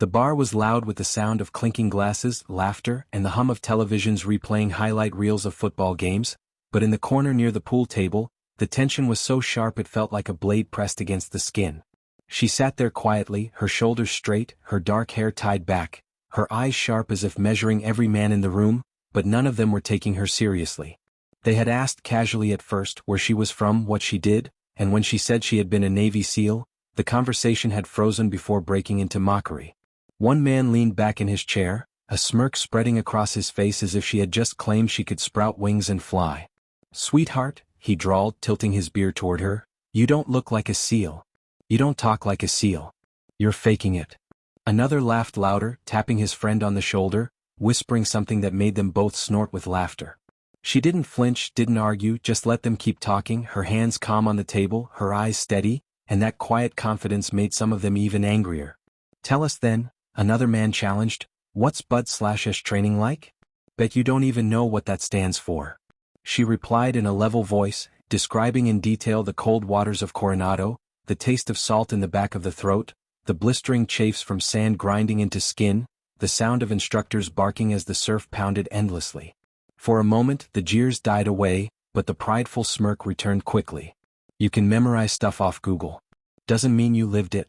The bar was loud with the sound of clinking glasses, laughter, and the hum of televisions replaying highlight reels of football games, but in the corner near the pool table, the tension was so sharp it felt like a blade pressed against the skin. She sat there quietly, her shoulders straight, her dark hair tied back, her eyes sharp as if measuring every man in the room, but none of them were taking her seriously. They had asked casually at first where she was from, what she did, and when she said she had been a Navy SEAL, the conversation had frozen before breaking into mockery. One man leaned back in his chair, a smirk spreading across his face as if she had just claimed she could sprout wings and fly. "Sweetheart," he drawled, tilting his beer toward her, "you don't look like a SEAL. You don't talk like a SEAL. You're faking it." Another laughed louder, tapping his friend on the shoulder, whispering something that made them both snort with laughter. She didn't flinch, didn't argue, just let them keep talking, her hands calm on the table, her eyes steady, and that quiet confidence made some of them even angrier. "Tell us then," another man challenged, "what's Bud/S training like? Bet you don't even know what that stands for." She replied in a level voice, describing in detail the cold waters of Coronado, the taste of salt in the back of the throat, the blistering chafes from sand grinding into skin, the sound of instructors barking as the surf pounded endlessly. For a moment the jeers died away, but the prideful smirk returned quickly. "You can memorize stuff off Google. Doesn't mean you lived it."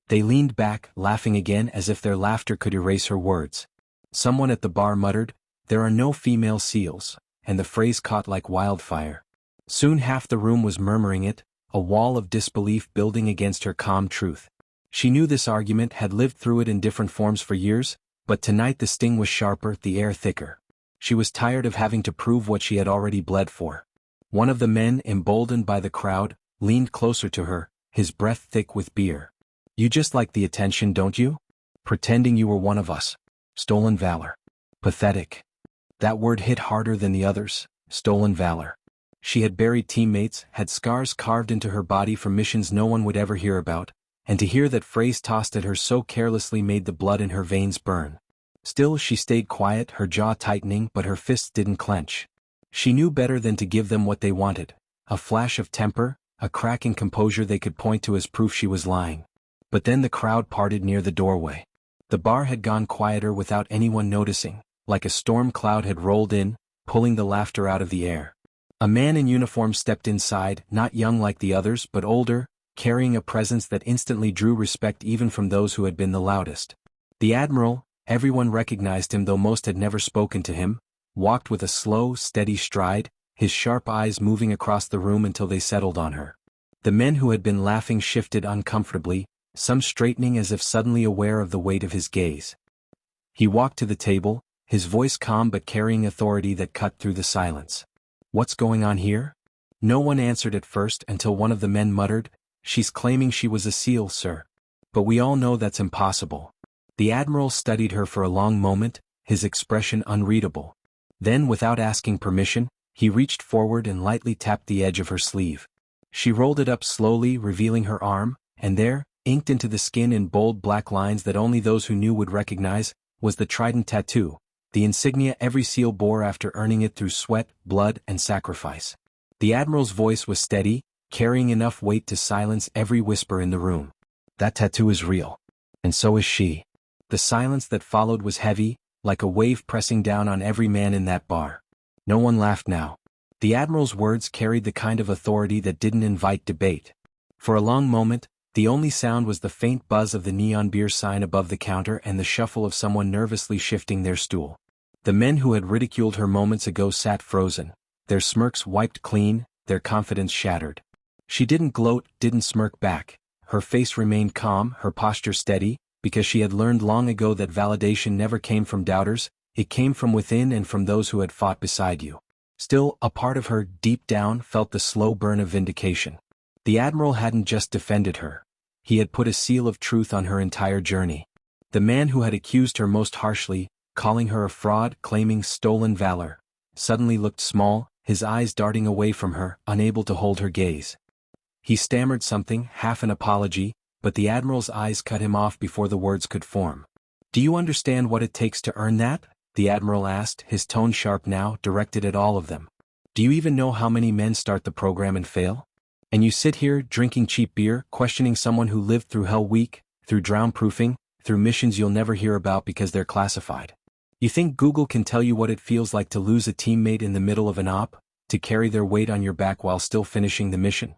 They leaned back, laughing again as if their laughter could erase her words. Someone at the bar muttered, "There are no female SEALs," and the phrase caught like wildfire. Soon half the room was murmuring it, a wall of disbelief building against her calm truth. She knew this argument, had lived through it in different forms for years, but tonight the sting was sharper, the air thicker. She was tired of having to prove what she had already bled for. One of the men, emboldened by the crowd, leaned closer to her, his breath thick with beer. "You just like the attention, don't you? Pretending you were one of us. Stolen valor. Pathetic." That word hit harder than the others, stolen valor. She had buried teammates, had scars carved into her body from missions no one would ever hear about, and to hear that phrase tossed at her so carelessly made the blood in her veins burn. Still she stayed quiet, her jaw tightening, but her fists didn't clench. She knew better than to give them what they wanted, a flash of temper, a crack in composure they could point to as proof she was lying. But then the crowd parted near the doorway. The bar had gone quieter without anyone noticing, like a storm cloud had rolled in, pulling the laughter out of the air. A man in uniform stepped inside, not young like the others but older, carrying a presence that instantly drew respect even from those who had been the loudest. The Admiral, everyone recognized him though most had never spoken to him, walked with a slow, steady stride, his sharp eyes moving across the room until they settled on her. The men who had been laughing shifted uncomfortably, some straightening as if suddenly aware of the weight of his gaze. He walked to the table, his voice calm but carrying authority that cut through the silence. "What's going on here?" No one answered at first until one of the men muttered, "She's claiming she was a SEAL, sir. But we all know that's impossible." The Admiral studied her for a long moment, his expression unreadable. Then, without asking permission, he reached forward and lightly tapped the edge of her sleeve. She rolled it up slowly, revealing her arm, and there, inked into the skin in bold black lines that only those who knew would recognize, was the trident tattoo, the insignia every SEAL bore after earning it through sweat, blood, and sacrifice. The Admiral's voice was steady, carrying enough weight to silence every whisper in the room. "That tattoo is real. And so is she." The silence that followed was heavy, like a wave pressing down on every man in that bar. No one laughed now. The Admiral's words carried the kind of authority that didn't invite debate. For a long moment, the only sound was the faint buzz of the neon beer sign above the counter and the shuffle of someone nervously shifting their stool. The men who had ridiculed her moments ago sat frozen, their smirks wiped clean, their confidence shattered. She didn't gloat, didn't smirk back. Her face remained calm, her posture steady, because she had learned long ago that validation never came from doubters, it came from within and from those who had fought beside you. Still, a part of her, deep down, felt the slow burn of vindication. The Admiral hadn't just defended her. He had put a seal of truth on her entire journey. The man who had accused her most harshly, calling her a fraud, claiming stolen valor, suddenly looked small, his eyes darting away from her, unable to hold her gaze. He stammered something, half an apology, but the Admiral's eyes cut him off before the words could form. "Do you understand what it takes to earn that?" the Admiral asked, his tone sharp now, directed at all of them. "Do you even know how many men start the program and fail? And you sit here, drinking cheap beer, questioning someone who lived through Hell Week, through drown-proofing, through missions you'll never hear about because they're classified. You think Google can tell you what it feels like to lose a teammate in the middle of an op, to carry their weight on your back while still finishing the mission?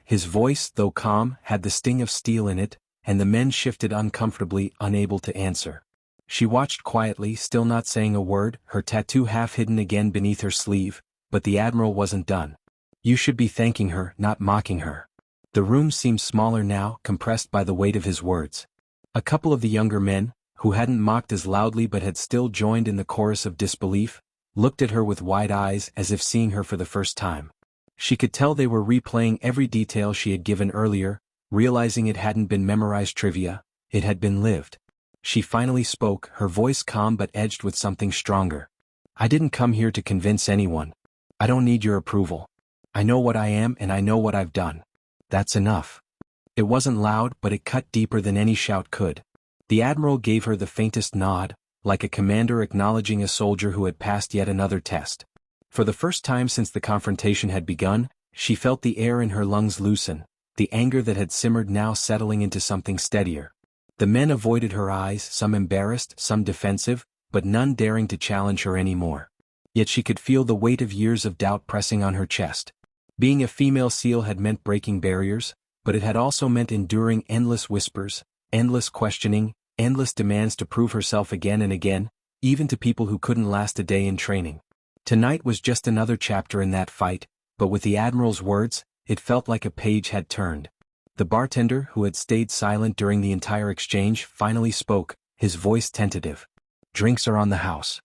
His voice, though calm, had the sting of steel in it, and the men shifted uncomfortably, unable to answer. She watched quietly, still not saying a word, her tattoo half hidden again beneath her sleeve, but the Admiral wasn't done. You should be thanking her, not mocking her. The room seemed smaller now, compressed by the weight of his words. A couple of the younger men, who hadn't mocked as loudly but had still joined in the chorus of disbelief, looked at her with wide eyes as if seeing her for the first time. She could tell they were replaying every detail she had given earlier, realizing it hadn't been memorized trivia, it had been lived. She finally spoke, her voice calm but edged with something stronger. I didn't come here to convince anyone. I don't need your approval. I know what I am and I know what I've done. That's enough. It wasn't loud, but it cut deeper than any shout could. The Admiral gave her the faintest nod, like a commander acknowledging a soldier who had passed yet another test. For the first time since the confrontation had begun, she felt the air in her lungs loosen, the anger that had simmered now settling into something steadier. The men avoided her eyes, some embarrassed, some defensive, but none daring to challenge her anymore. Yet she could feel the weight of years of doubt pressing on her chest. Being a female SEAL had meant breaking barriers, but it had also meant enduring endless whispers, endless questioning, endless demands to prove herself again and again, even to people who couldn't last a day in training. Tonight was just another chapter in that fight, but with the Admiral's words, it felt like a page had turned. The bartender, who had stayed silent during the entire exchange, finally spoke, his voice tentative. Drinks are on the house.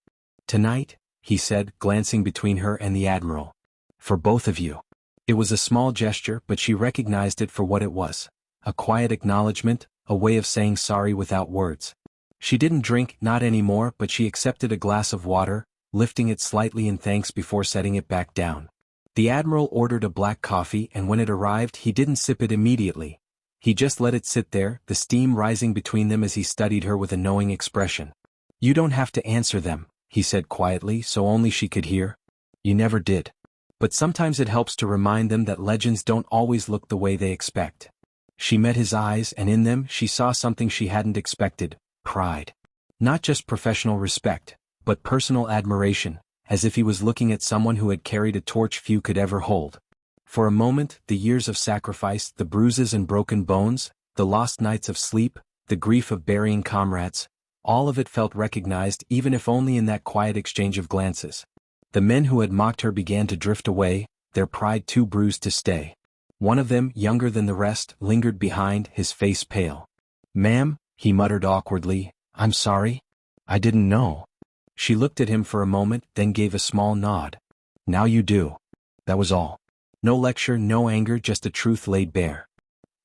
Tonight, he said, glancing between her and the Admiral. For both of you. It was a small gesture, but she recognized it for what it was. A quiet acknowledgement, a way of saying sorry without words. She didn't drink, not anymore, but she accepted a glass of water, lifting it slightly in thanks before setting it back down. The Admiral ordered a black coffee, and when it arrived he didn't sip it immediately. He just let it sit there, the steam rising between them as he studied her with a knowing expression. You don't have to answer them, he said quietly so only she could hear. You never did. But sometimes it helps to remind them that legends don't always look the way they expect. She met his eyes, and in them she saw something she hadn't expected, pride. Not just professional respect, but personal admiration, as if he was looking at someone who had carried a torch few could ever hold. For a moment, the years of sacrifice, the bruises and broken bones, the lost nights of sleep, the grief of burying comrades, all of it felt recognized, even if only in that quiet exchange of glances. The men who had mocked her began to drift away, their pride too bruised to stay. One of them, younger than the rest, lingered behind, his face pale. Ma'am, he muttered awkwardly, I'm sorry. I didn't know. She looked at him for a moment, then gave a small nod. Now you do. That was all. No lecture, no anger, just a truth laid bare.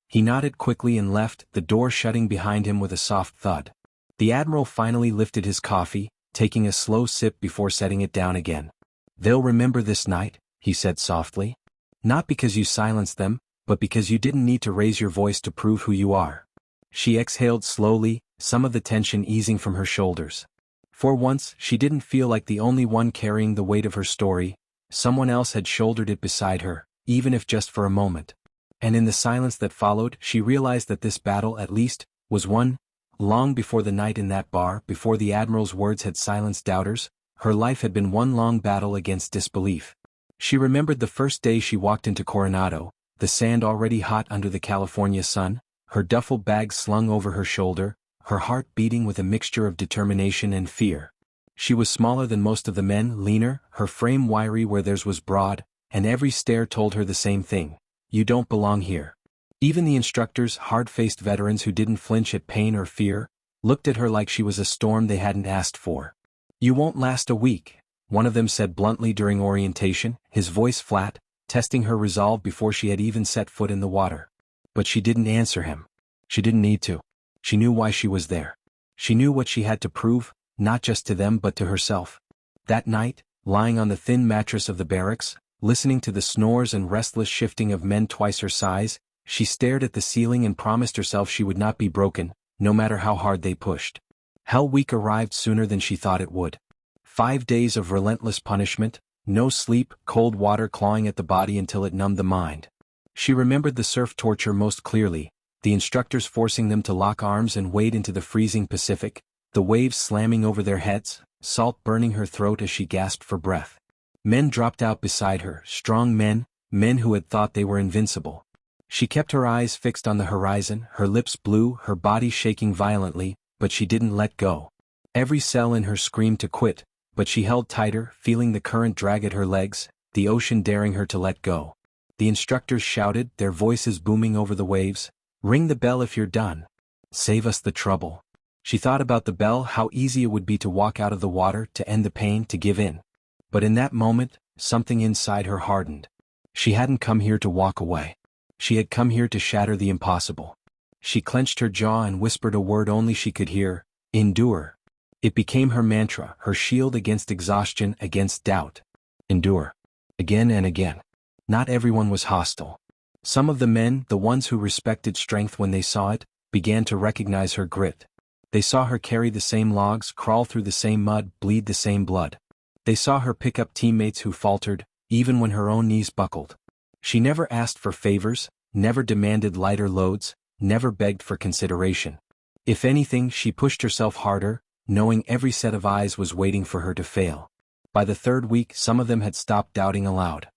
He nodded quickly and left, the door shutting behind him with a soft thud. The Admiral finally lifted his coffee, taking a slow sip before setting it down again. They'll remember this night, he said softly. Not because you silenced them, but because you didn't need to raise your voice to prove who you are. She exhaled slowly, some of the tension easing from her shoulders. For once, she didn't feel like the only one carrying the weight of her story. Someone else had shouldered it beside her, even if just for a moment. And in the silence that followed, she realized that this battle, at least, was won. Long before the night in that bar, before the Admiral's words had silenced doubters, her life had been one long battle against disbelief. She remembered the first day she walked into Coronado, the sand already hot under the California sun, her duffel bag slung over her shoulder, her heart beating with a mixture of determination and fear. She was smaller than most of the men, leaner, her frame wiry where theirs was broad, and every stare told her the same thing. You don't belong here. Even the instructors, hard-faced veterans who didn't flinch at pain or fear, looked at her like she was a storm they hadn't asked for. You won't last a week, one of them said bluntly during orientation, his voice flat, testing her resolve before she had even set foot in the water. But she didn't answer him. She didn't need to. She knew why she was there. She knew what she had to prove, not just to them but to herself. That night, lying on the thin mattress of the barracks, listening to the snores and restless shifting of men twice her size, she stared at the ceiling and promised herself she would not be broken, no matter how hard they pushed. Hell Week arrived sooner than she thought it would. 5 days of relentless punishment, no sleep, cold water clawing at the body until it numbed the mind. She remembered the surf torture most clearly, the instructors forcing them to lock arms and wade into the freezing Pacific, the waves slamming over their heads, salt burning her throat as she gasped for breath. Men dropped out beside her, strong men, men who had thought they were invincible. She kept her eyes fixed on the horizon, her lips blue, her body shaking violently, but she didn't let go. Every cell in her screamed to quit, but she held tighter, feeling the current drag at her legs, the ocean daring her to let go. The instructors shouted, their voices booming over the waves, "Ring the bell if you're done. Save us the trouble." She thought about the bell, how easy it would be to walk out of the water, to end the pain, to give in. But in that moment, something inside her hardened. She hadn't come here to walk away. She had come here to shatter the impossible. She clenched her jaw and whispered a word only she could hear, endure. It became her mantra, her shield against exhaustion, against doubt. Endure. Again and again. Not everyone was hostile. Some of the men, the ones who respected strength when they saw it, began to recognize her grit. They saw her carry the same logs, crawl through the same mud, bleed the same blood. They saw her pick up teammates who faltered, even when her own knees buckled. She never asked for favors, never demanded lighter loads, never begged for consideration. If anything, she pushed herself harder, knowing every set of eyes was waiting for her to fail. By the third week, some of them had stopped doubting aloud.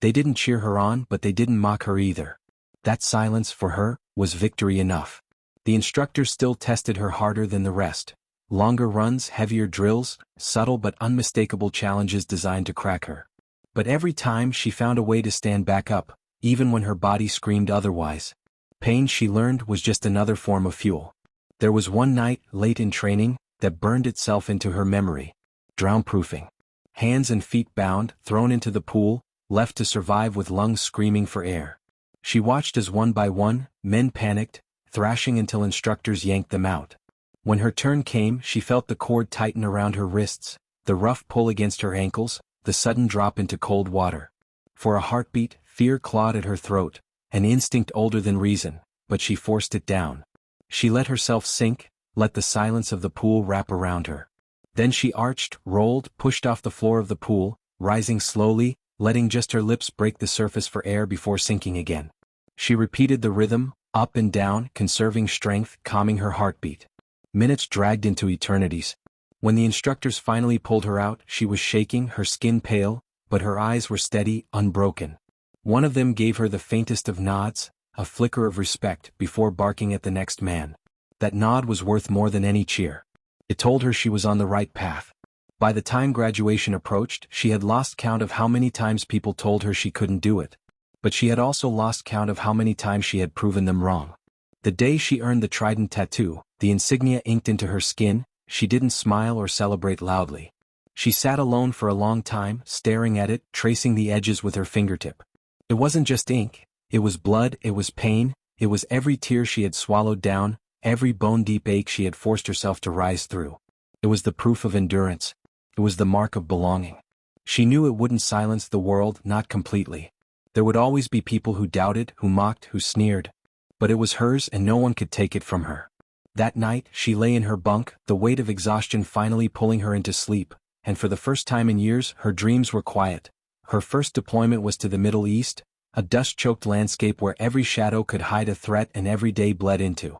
They didn't cheer her on, but they didn't mock her either. That silence, for her, was victory enough. The instructors still tested her harder than the rest. Longer runs, heavier drills, subtle but unmistakable challenges designed to crack her. But every time she found a way to stand back up, even when her body screamed otherwise. Pain, she learned, was just another form of fuel. There was one night, late in training, that burned itself into her memory. Drown-proofing. Hands and feet bound, thrown into the pool, left to survive with lungs screaming for air. She watched as one by one, men panicked, thrashing until instructors yanked them out. When her turn came, she felt the cord tighten around her wrists, the rough pull against her ankles, the sudden drop into cold water. For a heartbeat, fear clawed at her throat, an instinct older than reason, but she forced it down. She let herself sink, let the silence of the pool wrap around her. Then she arched, rolled, pushed off the floor of the pool, rising slowly, letting just her lips break the surface for air before sinking again. She repeated the rhythm, up and down, conserving strength, calming her heartbeat. Minutes dragged into eternities. When the instructors finally pulled her out, she was shaking, her skin pale, but her eyes were steady, unbroken. One of them gave her the faintest of nods, a flicker of respect, before barking at the next man. That nod was worth more than any cheer. It told her she was on the right path. By the time graduation approached, she had lost count of how many times people told her she couldn't do it. But she had also lost count of how many times she had proven them wrong. The day she earned the trident tattoo, the insignia inked into her skin, she didn't smile or celebrate loudly. She sat alone for a long time, staring at it, tracing the edges with her fingertip. It wasn't just ink, it was blood, it was pain, it was every tear she had swallowed down, every bone-deep ache she had forced herself to rise through. It was the proof of endurance. It was the mark of belonging. She knew it wouldn't silence the world, not completely. There would always be people who doubted, who mocked, who sneered. But it was hers and no one could take it from her. That night, she lay in her bunk, the weight of exhaustion finally pulling her into sleep, and for the first time in years, her dreams were quiet. Her first deployment was to the Middle East, a dust-choked landscape where every shadow could hide a threat and every day bled into.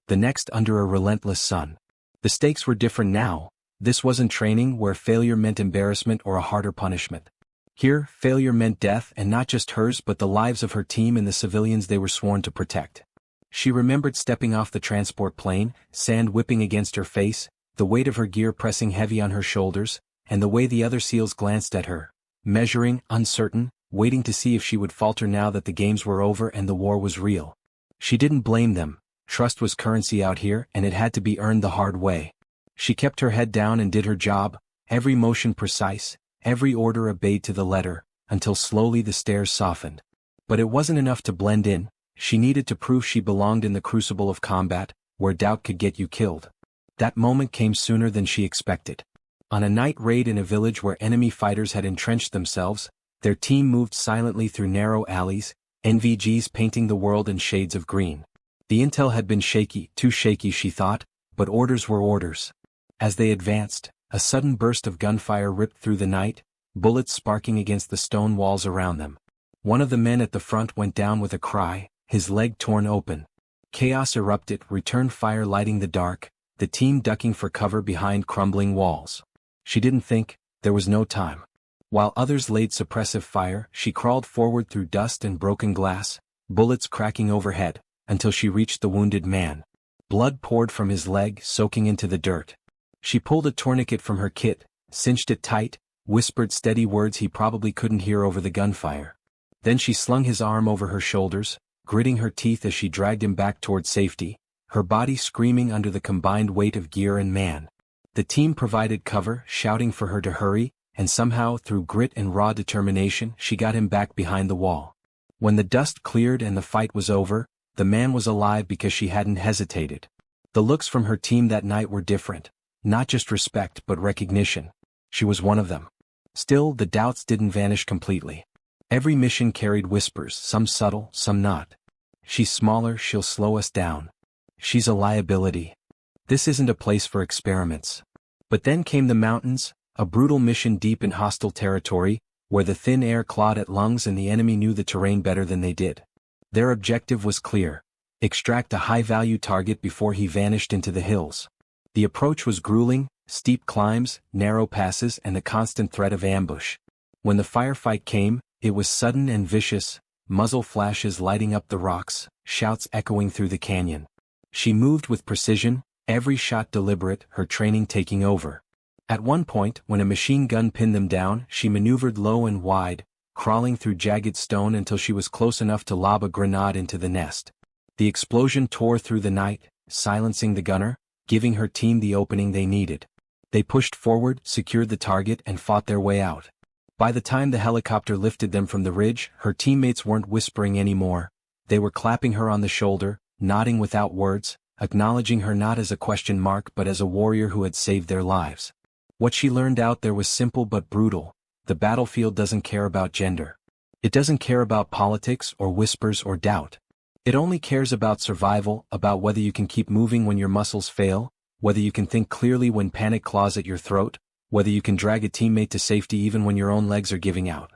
The next under a relentless sun. The stakes were different now. This wasn't training where failure meant embarrassment or a harder punishment. Here, failure meant death, and not just hers but the lives of her team and the civilians they were sworn to protect. She remembered stepping off the transport plane, sand whipping against her face, the weight of her gear pressing heavy on her shoulders, and the way the other SEALs glanced at her, measuring, uncertain, waiting to see if she would falter now that the games were over and the war was real. She didn't blame them. Trust was currency out here, and it had to be earned the hard way. She kept her head down and did her job, every motion precise, every order obeyed to the letter, until slowly the stares softened. But it wasn't enough to blend in. She needed to prove she belonged in the crucible of combat, where doubt could get you killed. That moment came sooner than she expected. On a night raid in a village where enemy fighters had entrenched themselves, their team moved silently through narrow alleys, NVGs painting the world in shades of green. The intel had been shaky, too shaky she thought, but orders were orders. As they advanced, a sudden burst of gunfire ripped through the night, bullets sparking against the stone walls around them. One of the men at the front went down with a cry, his leg torn open. Chaos erupted, return fire lighting the dark, the team ducking for cover behind crumbling walls. She didn't think, there was no time. While others laid suppressive fire, she crawled forward through dust and broken glass, bullets cracking overhead, until she reached the wounded man. Blood poured from his leg, soaking into the dirt. She pulled a tourniquet from her kit, cinched it tight, whispered steady words he probably couldn't hear over the gunfire. Then she slung his arm over her shoulders, gritting her teeth as she dragged him back toward safety, her body screaming under the combined weight of gear and man. The team provided cover, shouting for her to hurry, and somehow, through grit and raw determination, she got him back behind the wall. When the dust cleared and the fight was over, the man was alive because she hadn't hesitated. The looks from her team that night were different. Not just respect but recognition. She was one of them. Still, the doubts didn't vanish completely. Every mission carried whispers, some subtle, some not. She's smaller, she'll slow us down. She's a liability. This isn't a place for experiments. But then came the mountains, a brutal mission deep in hostile territory, where the thin air clawed at lungs and the enemy knew the terrain better than they did. Their objective was clear: extract a high-value target before he vanished into the hills. The approach was grueling, steep climbs, narrow passes, and the constant threat of ambush. When the firefight came, it was sudden and vicious, muzzle flashes lighting up the rocks, shouts echoing through the canyon. She moved with precision, every shot deliberate, her training taking over. At one point, when a machine gun pinned them down, she maneuvered low and wide, crawling through jagged stone until she was close enough to lob a grenade into the nest. The explosion tore through the night, silencing the gunner, giving her team the opening they needed. They pushed forward, secured the target, and fought their way out. By the time the helicopter lifted them from the ridge, her teammates weren't whispering anymore. They were clapping her on the shoulder, nodding without words, acknowledging her not as a question mark but as a warrior who had saved their lives. What she learned out there was simple but brutal. The battlefield doesn't care about gender. It doesn't care about politics or whispers or doubt. It only cares about survival, about whether you can keep moving when your muscles fail, whether you can think clearly when panic claws at your throat, whether you can drag a teammate to safety even when your own legs are giving out.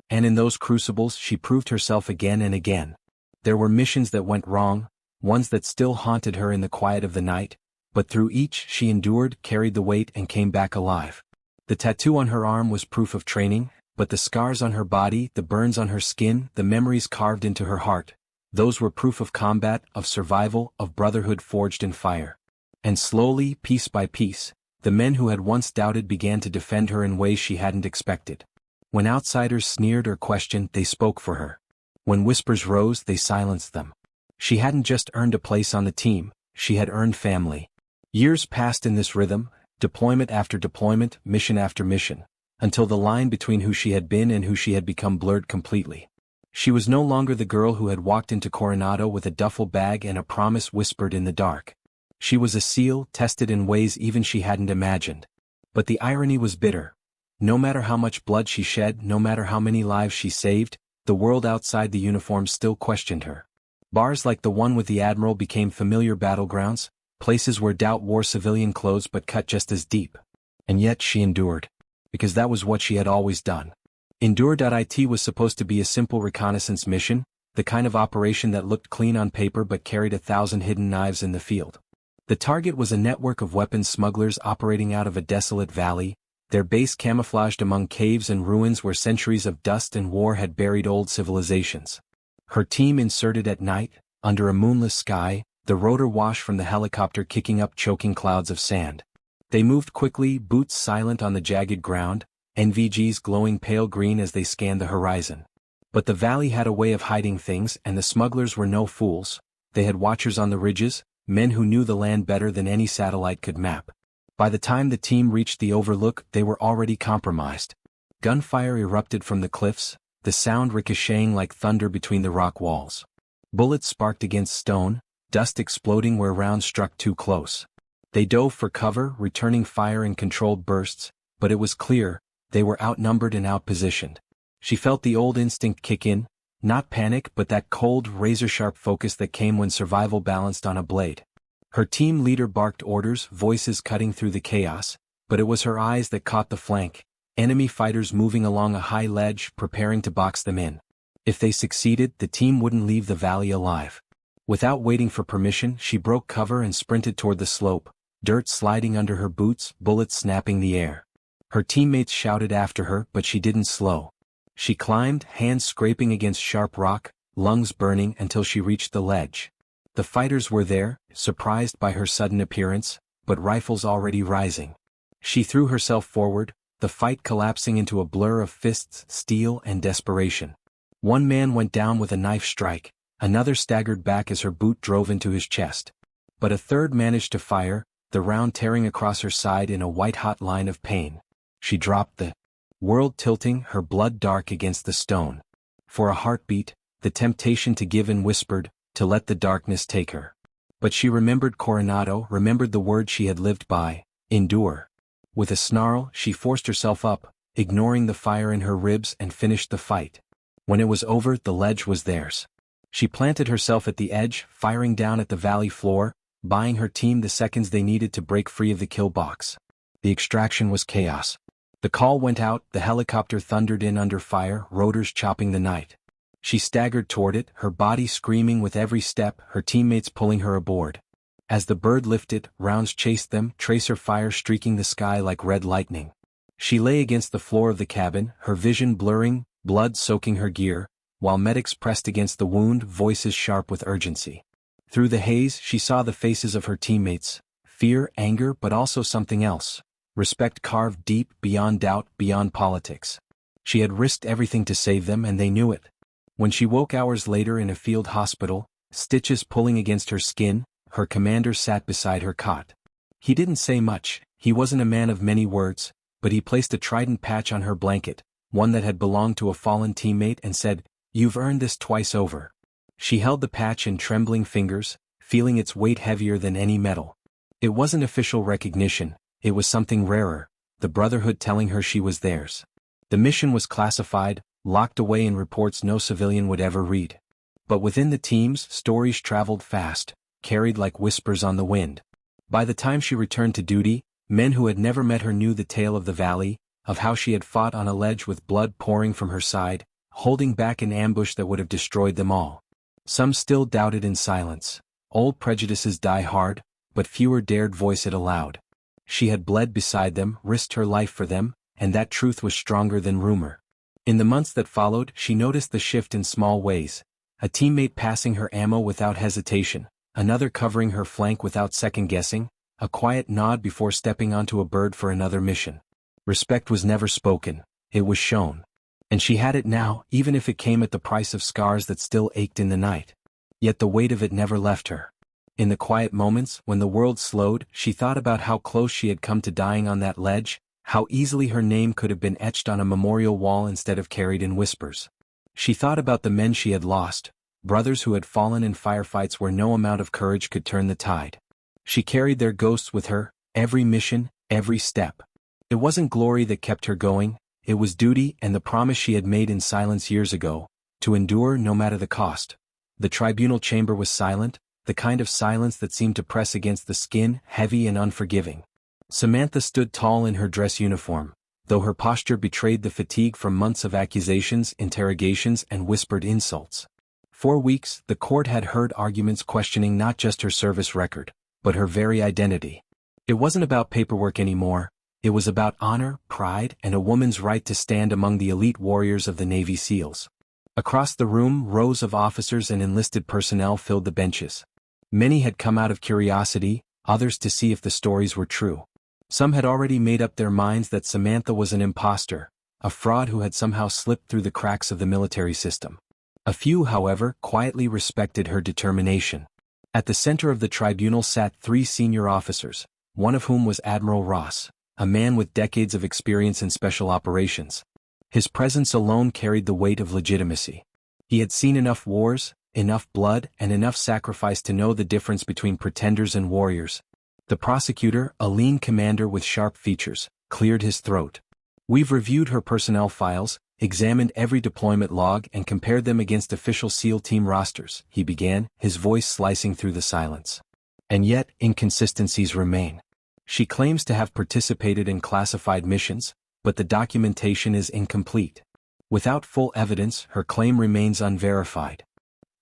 And in those crucibles she proved herself again and again. There were missions that went wrong, ones that still haunted her in the quiet of the night, but through each she endured, carried the weight, and came back alive. The tattoo on her arm was proof of training, but the scars on her body, the burns on her skin, the memories carved into her heart, those were proof of combat, of survival, of brotherhood forged in fire. And slowly, piece by piece, the men who had once doubted began to defend her in ways she hadn't expected. When outsiders sneered or questioned, they spoke for her. When whispers rose, they silenced them. She hadn't just earned a place on the team, she had earned family. Years passed in this rhythm, deployment after deployment, mission after mission, until the line between who she had been and who she had become blurred completely. She was no longer the girl who had walked into Coronado with a duffel bag and a promise whispered in the dark. She was a SEAL, tested in ways even she hadn't imagined. But the irony was bitter. No matter how much blood she shed, no matter how many lives she saved, the world outside the uniform still questioned her. Bars like the one with the Admiral became familiar battlegrounds, places where doubt wore civilian clothes but cut just as deep. And yet she endured. Because that was what she had always done. Endure.it was supposed to be a simple reconnaissance mission, the kind of operation that looked clean on paper but carried 1,000 hidden knives in the field. The target was a network of weapons smugglers operating out of a desolate valley, their base camouflaged among caves and ruins where centuries of dust and war had buried old civilizations. Her team inserted at night, under a moonless sky, the rotor wash from the helicopter kicking up choking clouds of sand. They moved quickly, boots silent on the jagged ground, NVGs glowing pale green as they scanned the horizon. But the valley had a way of hiding things, and the smugglers were no fools. They had watchers on the ridges, men who knew the land better than any satellite could map. By the time the team reached the overlook, they were already compromised. Gunfire erupted from the cliffs, the sound ricocheting like thunder between the rock walls. Bullets sparked against stone, dust exploding where rounds struck too close. They dove for cover, returning fire in controlled bursts, but it was clear, they were outnumbered and outpositioned. She felt the old instinct kick in, not panic but that cold, razor-sharp focus that came when survival balanced on a blade. Her team leader barked orders, voices cutting through the chaos, but it was her eyes that caught the flank, enemy fighters moving along a high ledge, preparing to box them in. If they succeeded, the team wouldn't leave the valley alive. Without waiting for permission, she broke cover and sprinted toward the slope, dirt sliding under her boots, bullets snapping the air. Her teammates shouted after her, but she didn't slow. She climbed, hands scraping against sharp rock, lungs burning until she reached the ledge. The fighters were there, surprised by her sudden appearance, but rifles already rising. She threw herself forward, the fight collapsing into a blur of fists, steel, and desperation. One man went down with a knife strike, another staggered back as her boot drove into his chest. But a third managed to fire, the round tearing across her side in a white-hot line of pain. She dropped the world tilting, her blood dark against the stone. For a heartbeat, the temptation to give in whispered, to let the darkness take her. But she remembered Coronado, remembered the word she had lived by, endure. With a snarl, she forced herself up, ignoring the fire in her ribs, and finished the fight. When it was over, the ledge was theirs. She planted herself at the edge, firing down at the valley floor, buying her team the seconds they needed to break free of the kill box. The extraction was chaos. The call went out, the helicopter thundered in under fire, rotors chopping the night. She staggered toward it, her body screaming with every step, her teammates pulling her aboard. As the bird lifted, rounds chased them, tracer fire streaking the sky like red lightning. She lay against the floor of the cabin, her vision blurring, blood soaking her gear, while medics pressed against the wound, voices sharp with urgency. Through the haze, she saw the faces of her teammates, fear, anger, but also something else. Respect carved deep, beyond doubt, beyond politics. She had risked everything to save them, and they knew it. When she woke hours later in a field hospital, stitches pulling against her skin, her commander sat beside her cot. He didn't say much, he wasn't a man of many words, but he placed a trident patch on her blanket, one that had belonged to a fallen teammate, and said, "You've earned this twice over." She held the patch in trembling fingers, feeling its weight heavier than any metal. It wasn't official recognition. It was something rarer, the Brotherhood telling her she was theirs. The mission was classified, locked away in reports no civilian would ever read. But within the teams, stories traveled fast, carried like whispers on the wind. By the time she returned to duty, men who had never met her knew the tale of the valley, of how she had fought on a ledge with blood pouring from her side, holding back an ambush that would have destroyed them all. Some still doubted in silence. Old prejudices die hard, but fewer dared voice it aloud. She had bled beside them, risked her life for them, and that truth was stronger than rumor. In the months that followed, she noticed the shift in small ways. A teammate passing her ammo without hesitation, another covering her flank without second-guessing, a quiet nod before stepping onto a bird for another mission. Respect was never spoken, it was shown. And she had it now, even if it came at the price of scars that still ached in the night. Yet the weight of it never left her. In the quiet moments, when the world slowed, she thought about how close she had come to dying on that ledge, how easily her name could have been etched on a memorial wall instead of carried in whispers. She thought about the men she had lost, brothers who had fallen in firefights where no amount of courage could turn the tide. She carried their ghosts with her, every mission, every step. It wasn't glory that kept her going, it was duty and the promise she had made in silence years ago, to endure no matter the cost. The tribunal chamber was silent, the kind of silence that seemed to press against the skin, heavy and unforgiving. Samantha stood tall in her dress uniform, though her posture betrayed the fatigue from months of accusations, interrogations, and whispered insults. For weeks, the court had heard arguments questioning not just her service record, but her very identity. It wasn't about paperwork anymore, it was about honor, pride, and a woman's right to stand among the elite warriors of the Navy SEALs. Across the room, rows of officers and enlisted personnel filled the benches. Many had come out of curiosity, others to see if the stories were true. Some had already made up their minds that Samantha was an imposter, a fraud who had somehow slipped through the cracks of the military system. A few, however, quietly respected her determination. At the center of the tribunal sat 3 senior officers, one of whom was Admiral Ross, a man with decades of experience in special operations. His presence alone carried the weight of legitimacy. He had seen enough wars, enough blood, and enough sacrifice to know the difference between pretenders and warriors. The prosecutor, a lean commander with sharp features, cleared his throat. "We've reviewed her personnel files, examined every deployment log and compared them against official SEAL team rosters," he began, his voice slicing through the silence. "And yet, inconsistencies remain. She claims to have participated in classified missions, but the documentation is incomplete. Without full evidence, her claim remains unverified."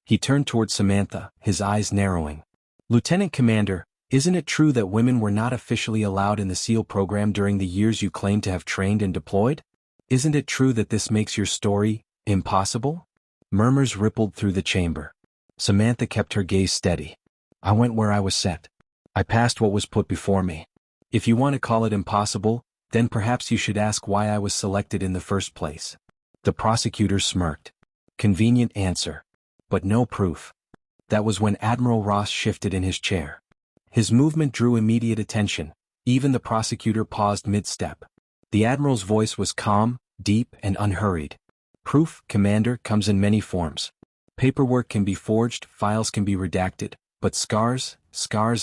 He turned toward Samantha, his eyes narrowing. Lieutenant Commander, isn't it true that women were not officially allowed in the SEAL program during the years you claim to have trained and deployed? Isn't it true that this makes your story impossible? Murmurs rippled through the chamber. Samantha kept her gaze steady. I went where I was set. I passed what was put before me. If you want to call it impossible, then perhaps you should ask why I was selected in the first place. The prosecutor smirked. Convenient answer. But no proof. That was when Admiral Ross shifted in his chair. His movement drew immediate attention. Even the prosecutor paused mid-step. The Admiral's voice was calm, deep, and unhurried. Proof, Commander, comes in many forms. Paperwork can be forged, files can be redacted, but scars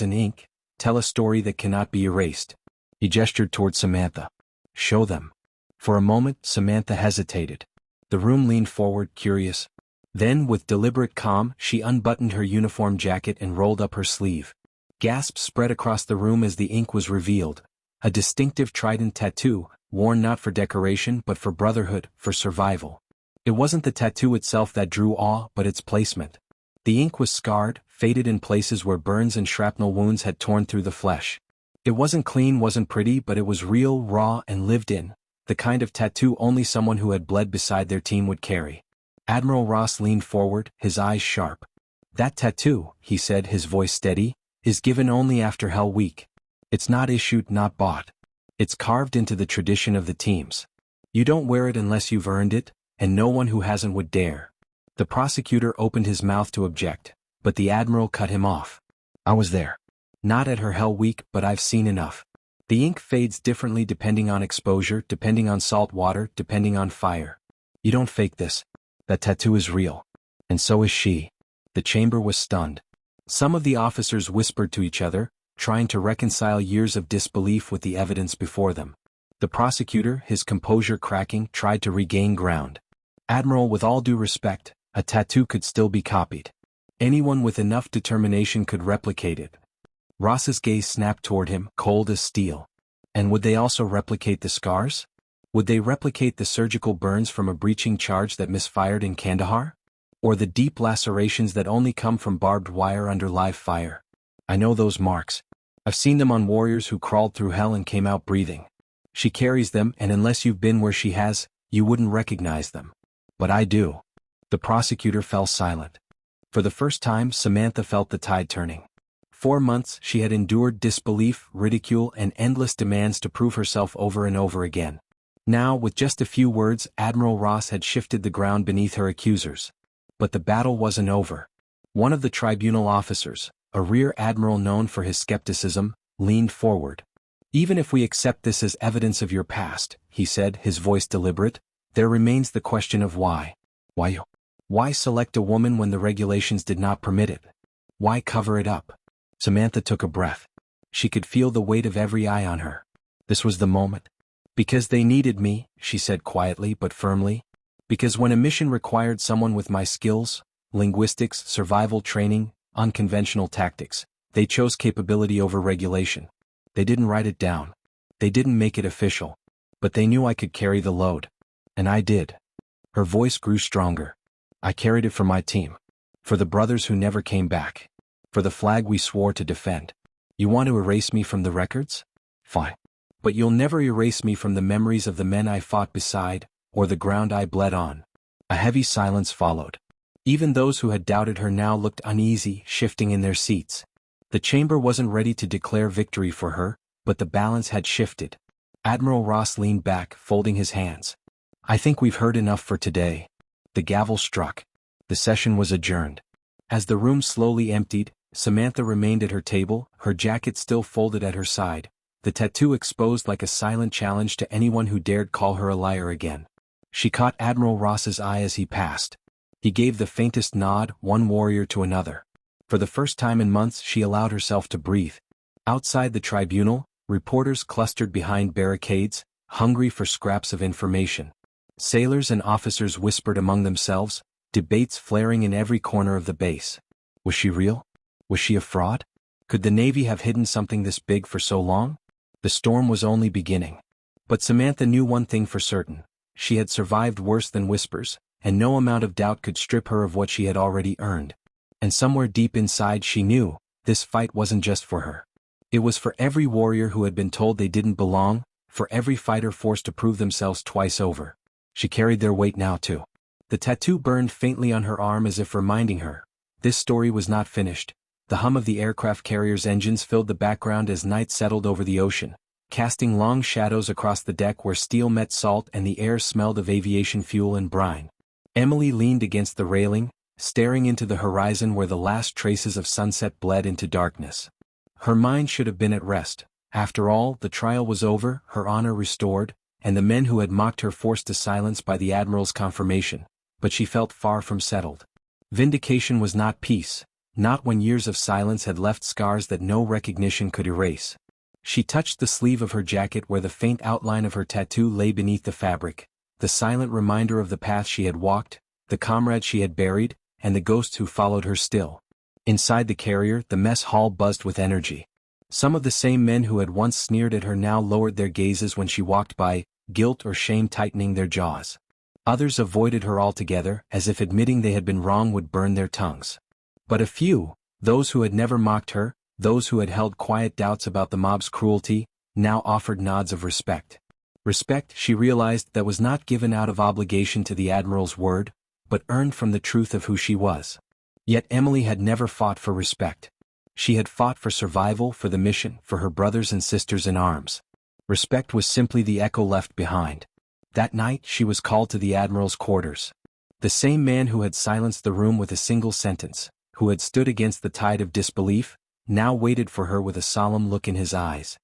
and ink, tell a story that cannot be erased. He gestured toward Samantha. Show them. For a moment, Samantha hesitated. The room leaned forward, curious. Then, with deliberate calm, she unbuttoned her uniform jacket and rolled up her sleeve. Gasps spread across the room as the ink was revealed. A distinctive trident tattoo, worn not for decoration but for brotherhood, for survival. It wasn't the tattoo itself that drew awe, but its placement. The ink was scarred, faded in places where burns and shrapnel wounds had torn through the flesh. It wasn't clean, wasn't pretty, but it was real, raw, and lived in, the kind of tattoo only someone who had bled beside their team would carry. Admiral Ross leaned forward, his eyes sharp. That tattoo, he said, his voice steady, is given only after Hell Week. It's not issued, not bought. It's carved into the tradition of the teams. You don't wear it unless you've earned it, and no one who hasn't would dare. The prosecutor opened his mouth to object, but the Admiral cut him off. I was there. Not at her Hell Week, but I've seen enough. The ink fades differently depending on exposure, depending on salt water, depending on fire. You don't fake this. That tattoo is real. And so is she. The chamber was stunned. Some of the officers whispered to each other, trying to reconcile years of disbelief with the evidence before them. The prosecutor, his composure cracking, tried to regain ground. Admiral, with all due respect, a tattoo could still be copied. Anyone with enough determination could replicate it. Ross's gaze snapped toward him, cold as steel. And would they also replicate the scars? Would they replicate the surgical burns from a breaching charge that misfired in Kandahar? Or the deep lacerations that only come from barbed wire under live fire? I know those marks. I've seen them on warriors who crawled through hell and came out breathing. She carries them, and unless you've been where she has, you wouldn't recognize them. But I do. The prosecutor fell silent. For the first time, Samantha felt the tide turning. 4 months she had endured disbelief, ridicule, and endless demands to prove herself over and over again. Now, with just a few words, Admiral Ross had shifted the ground beneath her accusers. But the battle wasn't over. One of the tribunal officers, a rear admiral known for his skepticism, leaned forward. Even if we accept this as evidence of your past, he said, his voice deliberate, there remains the question of why. Why select a woman when the regulations did not permit it? Why cover it up? Samantha took a breath. She could feel the weight of every eye on her. This was the moment. Because they needed me, she said quietly but firmly. Because when a mission required someone with my skills, linguistics, survival training, unconventional tactics, they chose capability over regulation. They didn't write it down. They didn't make it official. But they knew I could carry the load. And I did. Her voice grew stronger. I carried it for my team. For the brothers who never came back. For the flag we swore to defend. You want to erase me from the records? Fine. But you'll never erase me from the memories of the men I fought beside, or the ground I bled on. A heavy silence followed. Even those who had doubted her now looked uneasy, shifting in their seats. The chamber wasn't ready to declare victory for her, but the balance had shifted. Admiral Ross leaned back, folding his hands. I think we've heard enough for today. The gavel struck. The session was adjourned. As the room slowly emptied, Samantha remained at her table, her jacket still folded at her side, the tattoo exposed like a silent challenge to anyone who dared call her a liar again. She caught Admiral Ross's eye as he passed. He gave the faintest nod, one warrior to another. For the first time in months she allowed herself to breathe. Outside the tribunal, reporters clustered behind barricades, hungry for scraps of information. Sailors and officers whispered among themselves, debates flaring in every corner of the base. Was she real? Was she a fraud? Could the Navy have hidden something this big for so long? The storm was only beginning. But Samantha knew one thing for certain. She had survived worse than whispers, and no amount of doubt could strip her of what she had already earned. And somewhere deep inside she knew, this fight wasn't just for her. It was for every warrior who had been told they didn't belong, for every fighter forced to prove themselves twice over. She carried their weight now too. The tattoo burned faintly on her arm as if reminding her, this story was not finished. The hum of the aircraft carrier's engines filled the background as night settled over the ocean, casting long shadows across the deck where steel met salt and the air smelled of aviation fuel and brine. Emily leaned against the railing, staring into the horizon where the last traces of sunset bled into darkness. Her mind should have been at rest. After all, the trial was over, her honor restored, and the men who had mocked her forced to silence by the Admiral's confirmation, but she felt far from settled. Vindication was not peace, not when years of silence had left scars that no recognition could erase. She touched the sleeve of her jacket where the faint outline of her tattoo lay beneath the fabric, the silent reminder of the path she had walked, the comrades she had buried, and the ghosts who followed her still. Inside the carrier, the mess hall buzzed with energy. Some of the same men who had once sneered at her now lowered their gazes when she walked by, guilt or shame tightening their jaws. Others avoided her altogether, as if admitting they had been wrong would burn their tongues. But a few, those who had never mocked her, those who had held quiet doubts about the mob's cruelty, now offered nods of respect. Respect, she realized, that was not given out of obligation to the Admiral's word, but earned from the truth of who she was. Yet Emily had never fought for respect. She had fought for survival, for the mission, for her brothers and sisters in arms. Respect was simply the echo left behind. That night she was called to the Admiral's quarters. The same man who had silenced the room with a single sentence, who had stood against the tide of disbelief, now waited for her with a solemn look in his eyes.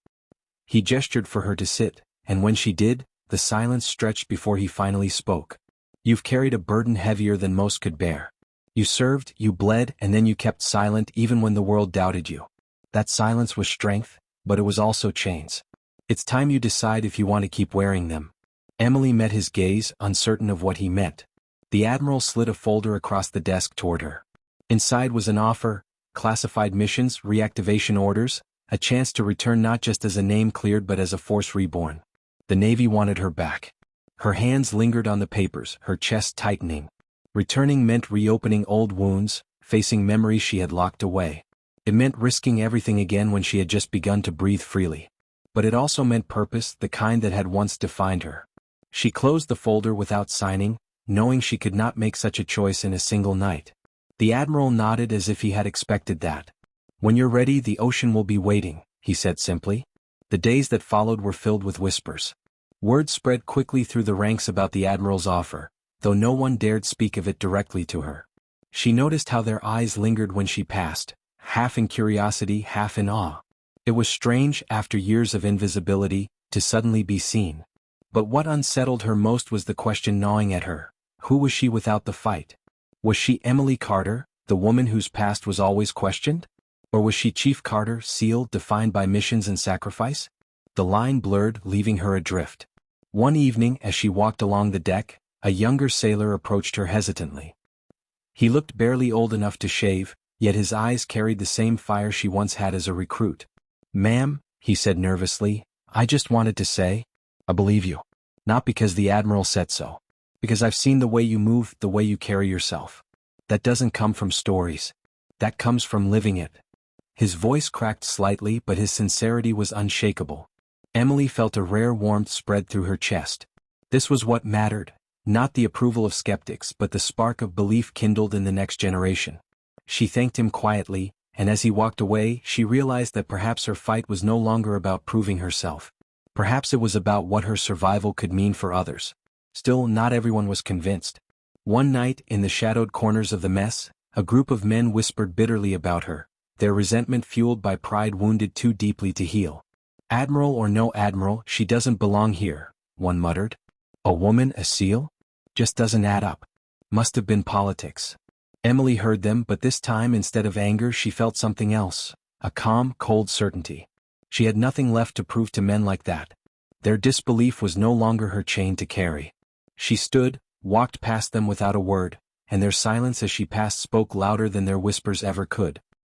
He gestured for her to sit, and when she did, the silence stretched before he finally spoke. You've carried a burden heavier than most could bear. You served, you bled, and then you kept silent even when the world doubted you. That silence was strength, but it was also chains. It's time you decide if you want to keep wearing them. Emily met his gaze, uncertain of what he meant. The Admiral slid a folder across the desk toward her. Inside was an offer, classified missions, reactivation orders, a chance to return not just as a name cleared but as a force reborn. The Navy wanted her back. Her hands lingered on the papers, her chest tightening. Returning meant reopening old wounds, facing memories she had locked away. It meant risking everything again when she had just begun to breathe freely. But it also meant purpose, the kind that had once defined her. She closed the folder without signing, knowing she could not make such a choice in a single night. The Admiral nodded as if he had expected that. When you're ready, the ocean will be waiting, he said simply. The days that followed were filled with whispers. Word spread quickly through the ranks about the Admiral's offer, though no one dared speak of it directly to her. She noticed how their eyes lingered when she passed, half in curiosity, half in awe. It was strange, after years of invisibility, to suddenly be seen. But what unsettled her most was the question gnawing at her. Who was she without the fight? Was she Emily Carter, the woman whose past was always questioned? Or was she Chief Carter, SEAL, defined by missions and sacrifice? The line blurred, leaving her adrift. One evening, as she walked along the deck, a younger sailor approached her hesitantly. He looked barely old enough to shave, yet his eyes carried the same fire she once had as a recruit. "Ma'am," he said nervously, "I just wanted to say, I believe you. Not because the Admiral said so. Because I've seen the way you move, the way you carry yourself. That doesn't come from stories. That comes from living it." His voice cracked slightly, but his sincerity was unshakable. Emily felt a rare warmth spread through her chest. This was what mattered, not the approval of skeptics but the spark of belief kindled in the next generation. She thanked him quietly, and as he walked away, she realized that perhaps her fight was no longer about proving herself. Perhaps it was about what her survival could mean for others. Still, not everyone was convinced. One night, in the shadowed corners of the mess, a group of men whispered bitterly about her, their resentment fueled by pride wounded too deeply to heal. "Admiral or no Admiral, she doesn't belong here," one muttered. "A woman, a SEAL? Just doesn't add up. Must have been politics." Emily heard them, but this time instead of anger she felt something else, a calm, cold certainty. She had nothing left to prove to men like that. Their disbelief was no longer her chain to carry. She stood, walked past them without a word, and their silence as she passed spoke louder than their whispers ever could.